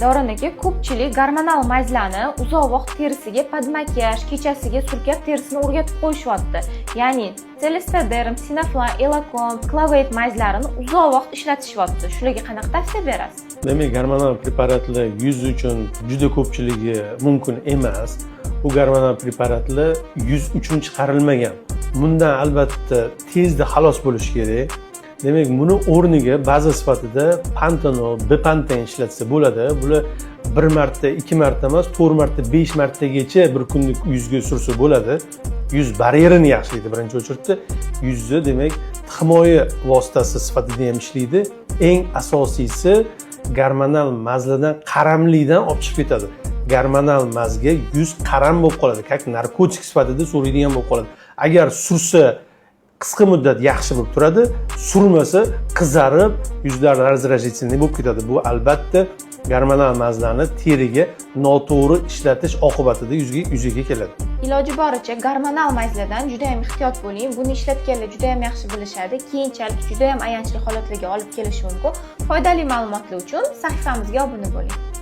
Davron aka, ko'pchilik gormonal mayzlarni uzoq vaqt terisiga podmakiyaj, kechasiga surkab terisini o'rgatib qo'yishyapti. Ya'ni Celistaderm, Sinaflan, Elacon, Clavate mayzlarini uzoq vaqt ishlatishyapti. Shularga qanaqa tavsiya berasiz? Demak, gormonal preparatlar yuz uchun juda ko'pchiligi mumkin emas. Bu gormonal preparatlar yuz uchun chiqarilmagan. Bundan albatta tezda xalos bo'lish kerak. Demak, buni o'rniga baza sifatida pantanol, bepanten ishlatsa bo'ladi. Bular 1 marta, 2 marta emas, 4 marta, 5 martagacha bir kunlik yuzga sursa bo'ladi. Yuz baryerini yaxshilaydi birinchi o'chirtda. Yuzni demak, himoya vositasi sifatida ham ishlaydi. Eng asosiysi gormonal mazlardan qaramlikdan olib chiqib ketadi. Gormonal mazga yuz qaram bo'lib qoladi, как narkotik sifatida so'raydigan bo'lib qoladi. Agar sursa qisqa muddat yaxshi bo'lib turadi, surmasa qizarib, yuzlar раздражительный bo'lib ketadi. Bu albatta gormonal mazlarni teriga noto'g'ri ishlatish oqibatida yuzaga keladi. Iloji boricha gormonal mayzlardan juda ham ehtiyot bo'ling. Buni ishlatganlar juda ham yaxshi bilishadi. Keyinchalik juda ham ayanchli holatlarga olib kelishi mumkin. Foydali ma'lumotlar uchun sahifamizga obuna bo'ling.